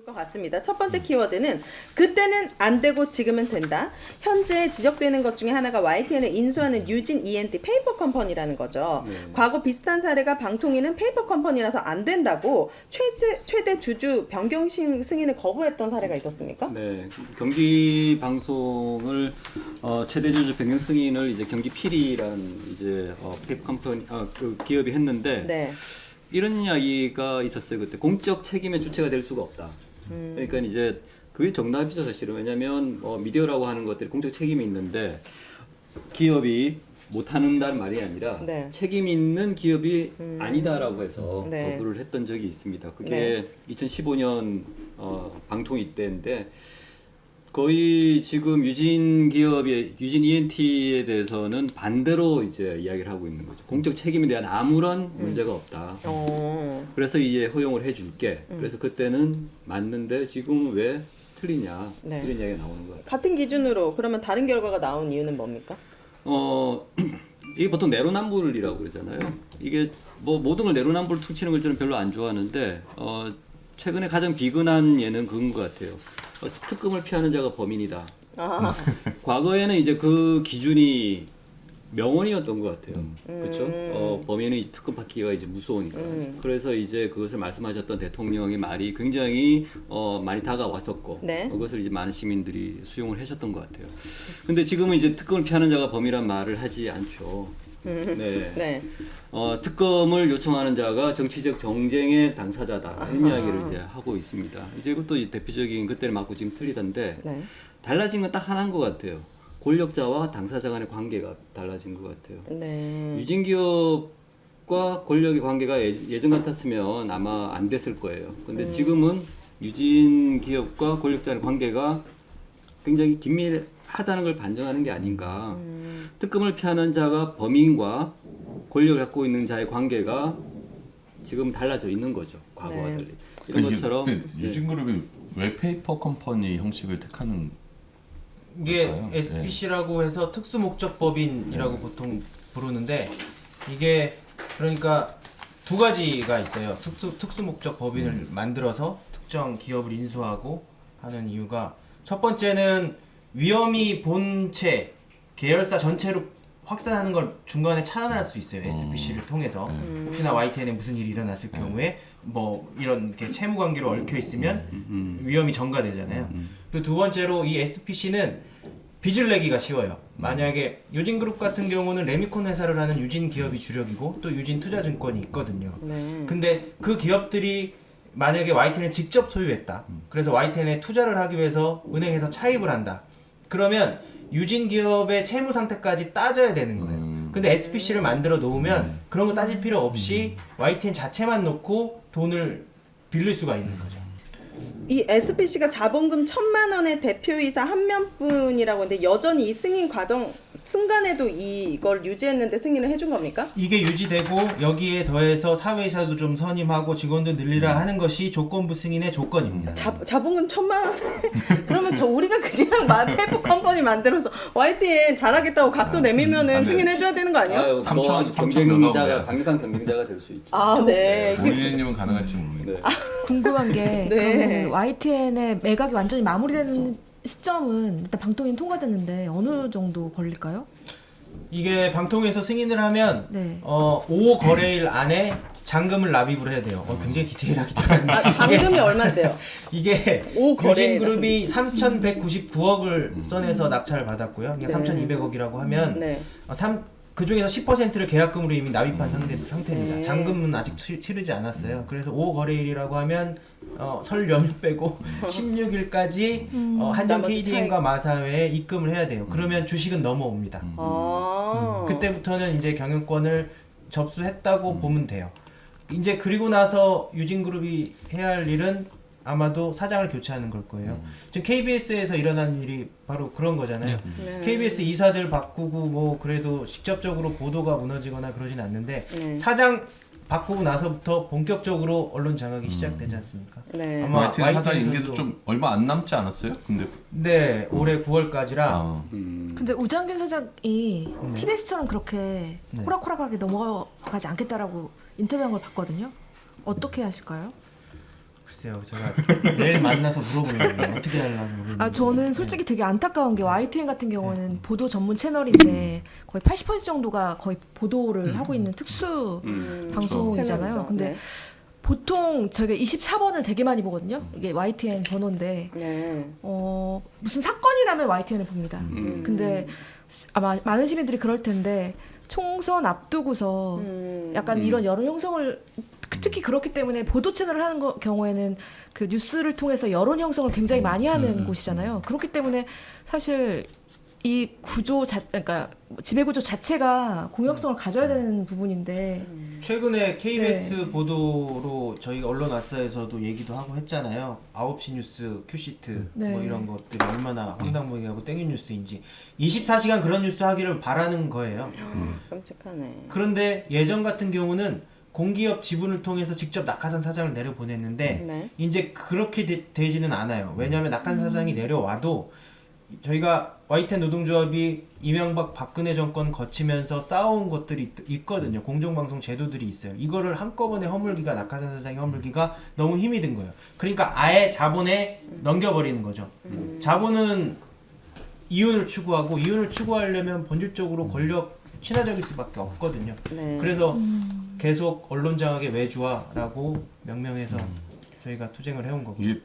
것 같습니다. 첫 번째 키워드는 그때는 안 되고 지금은 된다. 현재 지적되는 것 중에 하나가 YTN을 인수하는 유진 E&T 페이퍼 컴퍼니라는 거죠. 과거 비슷한 사례가 방통위는 페이퍼 컴퍼니라서 안 된다고 최대 주주 변경 승인을 거부했던 사례가 있었습니까? 네, 경기 방송을 최대 주주 변경 승인을 이제 경기 필이란 이제 페이퍼 컴퍼니 그 기업이 했는데 네. 이런 이야기가 있었어요. 그때 공적 책임의 주체가 될 수가 없다. 그러니까 이제 그게 정답이죠 사실은. 왜냐하면 미디어라고 하는 것들이 공적 책임이 있는데 기업이 못하는다는 말이 아니라 네. 책임 있는 기업이 아니다라고 해서 네. 거부를 했던 적이 있습니다. 그게 네. 2015년 방통위 때인데 거의 지금 유진 기업의 유진 E&T에 대해서는 반대로 이제 이야기를 하고 있는 거죠. 공적 책임에 대한 아무런 문제가 없다. 그래서 이제 허용을 해줄게. 그래서 그때는 맞는데 지금 왜 틀리냐 네. 이런 이야기가 나오는 거예요. 같은 기준으로 그러면 다른 결과가 나온 이유는 뭡니까? 이게 보통 내로남불이라고 그러잖아요. 이게 뭐 모든 걸 내로남불 퉁치는 걸 저는 별로 안 좋아하는데 최근에 가장 비근한 예는 그건 것 같아요. 특검을 피하는 자가 범인이다. 과거에는 이제 그 기준이 명언이었던 것 같아요. 그렇죠? 범인은 이제 특검 받기가 이제 무서우니까. 그래서 이제 그것을 말씀하셨던 대통령의 말이 굉장히 많이 다가왔었고, 네. 그것을 이제 많은 시민들이 수용을 하셨던 것 같아요. 근데 지금은 이제 특검을 피하는 자가 범인이란 말을 하지 않죠. 네. 네. 특검을 요청하는 자가 정치적 정쟁의 당사자다 이런 이야기를 이제 하고 있습니다. 이제 이것도 대표적인 그때를 맞고 지금 틀리던데 네. 달라진 건 딱 하나인 것 같아요. 권력자와 당사자 간의 관계가 달라진 것 같아요. 네. 유진 기업과 권력의 관계가 예전 같았으면 아마 안 됐을 거예요. 근데 지금은 유진 기업과 권력자의 관계가 굉장히 긴밀하다는 걸 반증하는 게 아닌가. 특검을 피하는 자가 범인과 권력을 갖고 있는 자의 관계가 지금 달라져 있는 거죠. 과거와 네. 달리. 이런 것처럼 유진그룹이 왜 페이퍼 컴퍼니 형식을 택하는 이게 걸까요? SPC라고 해서 특수목적법인이라고 보통 부르는데 이게 그러니까 두 가지가 있어요. 특수목적법인을 만들어서 특정 기업을 인수하고 하는 이유가 첫 번째는 위험이 본체 계열사 전체로 확산하는 걸 중간에 차단할 수 있어요. SPC를 통해서 혹시나 YTN에 무슨 일이 일어났을 경우에 뭐 이런 게 채무 관계로 얽혀 있으면 위험이 전가되잖아요. 그리고 두 번째로 이 SPC는 빚을 내기가 쉬워요. 만약에 유진그룹 같은 경우는 레미콘 회사를 하는 유진 기업이 주력이고 또 유진 투자증권이 있거든요. 네. 근데 그 기업들이 만약에 YTN을 직접 소유했다. 그래서 YTN에 투자를 하기 위해서 은행에서 차입을 한다. 그러면 유진 기업의 채무 상태까지 따져야 되는 거예요. 근데 SPC를 만들어 놓으면 그런 거 따질 필요 없이 YTN 자체만 놓고 돈을 빌릴 수가 있는 거죠. 이 SPC가 자본금 1,000만 원의 대표이사 한 명뿐이라고 하는데 여전히 이 승인 과정 순간에도 이걸 유지했는데 승인을 해준 겁니까? 이게 유지되고 여기에 더해서 사회이사도 좀 선임하고 직원도 늘리라 하는 것이 조건부 승인의 조건입니다. 자본금 1,000만 원. 그러면 우리가 그냥 페이퍼 컴퍼니 만들어서 YTN 잘하겠다고 각서 내밀면은 승인해줘야 되는 거 아니에요? 아유, 삼천 경쟁자가 명하고요. 강력한 경쟁자가 될 수 있죠. 아, 네. 고인님은 가능할지 모르겠네요. 네. 궁금한 게 네. 그러면 YTN의 매각이 완전히 마무리되는 시점은 일단 방통위는 통과됐는데 어느 정도 걸릴까요? 이게 방통위에서 승인을 하면 네. 5 거래일 안에 잔금을 납입을 해야 돼요. 굉장히 디테일하게 들어갔네. 아, 잔금이 얼마인데요? 이게 오, 거래일. 유진그룹이 3,199억을 써내서 납찰을 받았고요. 이게 네. 3,200억이라고 하면 네. 그 중에서 10%를 계약금으로 이미 납입한 상태입니다. 네. 잔금은 아직 치르지 않았어요. 그래서 5 거래일이라고 하면 설 연휴 빼고 16일까지 한전 나머지 KDN과 마사회에 입금을 해야 돼요. 그러면 주식은 넘어옵니다. 그때부터는 이제 경영권을 접수했다고 보면 돼요. 이제 그리고 나서 유진그룹이 해야 할 일은 아마도 사장을 교체하는 걸 거예요. 지금 KBS에서 일어난 일이 바로 그런 거잖아요. 네. KBS 이사들 바꾸고 뭐 그래도 직접적으로 보도가 무너지거나 그러진 않는데 네. 사장 바꾸고 나서부터 본격적으로 언론 장악이 시작되지 않습니까? 네. 아마 YTN 하다 YTN 임기도 에서도 좀 얼마 안 남지 않았어요? 근데 네, 올해 9월까지라 아, 근데 우장균 사장이 TBS처럼 그렇게 호락호락하게 넘어가지 않겠다라고 인터뷰한 걸 봤거든요. 어떻게 하실까요? 글쎄요, 제가 내일 만나서 물어보려고요. 어떻게 하려고 모르겠는데. 아 저는 솔직히 되게 안타까운 게 YTN 같은 경우는 보도 전문 채널인데 거의 80% 정도가 거의 보도를 하고 있는 특수 방송이잖아요. 채널이죠. 근데 네. 보통 저희가 24번을 되게 많이 보거든요. 이게 YTN 번호인데 네. 무슨 사건이 나면 YTN을 봅니다. 근데 아마 많은 시민들이 그럴 텐데 총선 앞두고서 약간 이런 여론 형성을 특히 그렇기 때문에 보도 채널을 하는 경우에는 그 뉴스를 통해서 여론 형성을 굉장히 많이 하는 곳이잖아요. 그렇기 때문에 사실 이 구조 그러니까 지배 구조 자체가 공혁성을 가져야 되는 부분인데 최근에 KBS 보도로 저희가 언론 아싸에서도 얘기도 하고 했잖아요. 9시 뉴스, 큐시트 네. 뭐 이런 것들이 얼마나 황당무계하고 땡인 뉴스인지 24시간 그런 뉴스 하기를 바라는 거예요. 끔찍하네. 그런데 예전 같은 경우는 공기업 지분을 통해서 직접 낙하산 사장을 내려보냈는데 네. 이제 그렇게 되지는 않아요. 왜냐하면 낙하산 사장이 내려와도 저희가 YTN 노동조합이 이명박 박근혜 정권 거치면서 쌓아온 것들이 있거든요. 공정방송 제도들이 있어요. 이거를 한꺼번에 허물기가 낙하산 사장이 허물기가 너무 힘이 든 거예요. 그러니까 아예 자본에 넘겨버리는 거죠. 자본은 이윤을 추구하고 이윤을 추구하려면 본질적으로 권력 친화적일 수밖에 없거든요. 네. 그래서 계속 언론 장악의 외주화라고 명명해서 저희가 투쟁을 해온 거고. 이게